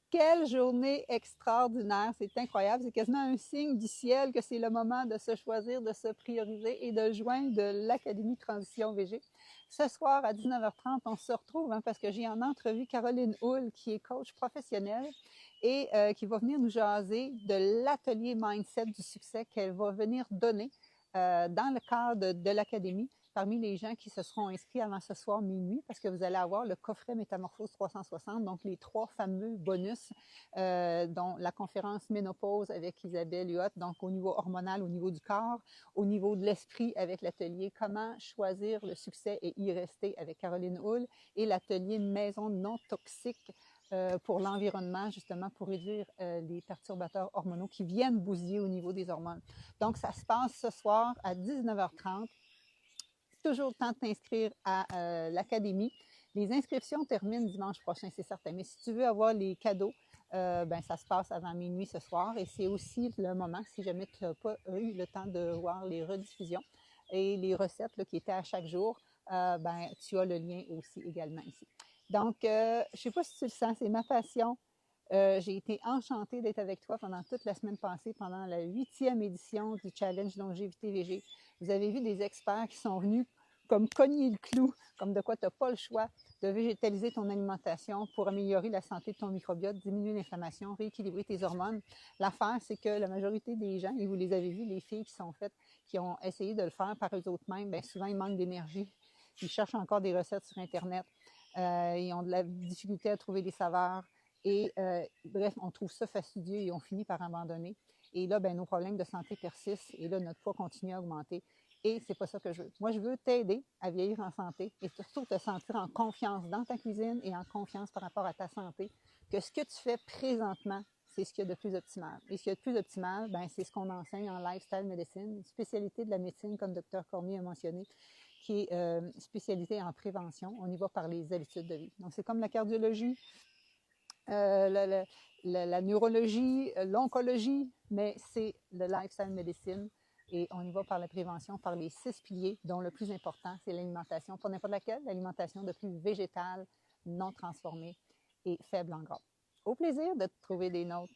Quelle journée extraordinaire, c'est incroyable, c'est quasiment un signe du ciel que c'est le moment de se choisir, de se prioriser et de joindre de l'Académie Transition VG. Ce soir à 19h30, on se retrouve parce que j'ai en entrevue Caroline Hull qui est coach professionnelle et qui va venir nous jaser de l'atelier Mindset du succès qu'elle va venir donner dans le cadre de l'Académie parmi les gens qui se seront inscrits avant ce soir minuit, parce que vous allez avoir le coffret Métamorphose 360, donc les 3 fameux bonus, dont la conférence Ménopause avec Isabelle Huot, donc au niveau hormonal, au niveau du corps, au niveau de l'esprit avec l'atelier Comment choisir le succès et y rester avec Caroline Hull, et l'atelier Maison non toxique pour l'environnement, justement pour réduire les perturbateurs hormonaux qui viennent bousiller au niveau des hormones. Donc, ça se passe ce soir à 19h30. Toujours le temps de t'inscrire à l'académie. Les inscriptions terminent dimanche prochain, c'est certain. Mais si tu veux avoir les cadeaux, ça se passe avant minuit ce soir. Et c'est aussi le moment, si jamais tu n'as pas eu le temps de voir les rediffusions et les recettes là, qui étaient à chaque jour, tu as le lien aussi également ici. Donc, je ne sais pas si tu le sens, c'est ma passion. J'ai été enchantée d'être avec toi pendant toute la semaine passée, pendant la 8e édition du Challenge Longévité VG. Vous avez vu des experts qui sont venus comme cogner le clou, comme de quoi tu n'as pas le choix de végétaliser ton alimentation pour améliorer la santé de ton microbiote, diminuer l'inflammation, rééquilibrer tes hormones. L'affaire, c'est que la majorité des gens, et vous les avez vus, les filles qui sont faites, qui ont essayé de le faire par eux-mêmes, bien souvent, ils manquent d'énergie. Ils cherchent encore des recettes sur Internet. Ils ont de la difficulté à trouver des saveurs. Et bref, on trouve ça fastidieux et on finit par abandonner. Et là, nos problèmes de santé persistent et là, notre poids continue à augmenter. Et c'est pas ça que je veux. Moi, je veux t'aider à vieillir en santé et surtout te sentir en confiance dans ta cuisine et en confiance par rapport à ta santé, que ce que tu fais présentement, c'est ce qu'il y a de plus optimal. Et ce qu'il y a de plus optimal, c'est ce qu'on enseigne en lifestyle medicine, une spécialité de la médecine, comme Dr Cormier a mentionné, qui est spécialité en prévention. On y va par les habitudes de vie. Donc, c'est comme la cardiologie, la neurologie, l'oncologie, mais c'est le lifestyle medicine. Et on y va par la prévention, par les 6 piliers, dont le plus important, c'est l'alimentation. Pour n'importe laquelle, l'alimentation de plus végétale, non transformée et faible en gras. Au plaisir de te trouver des notes.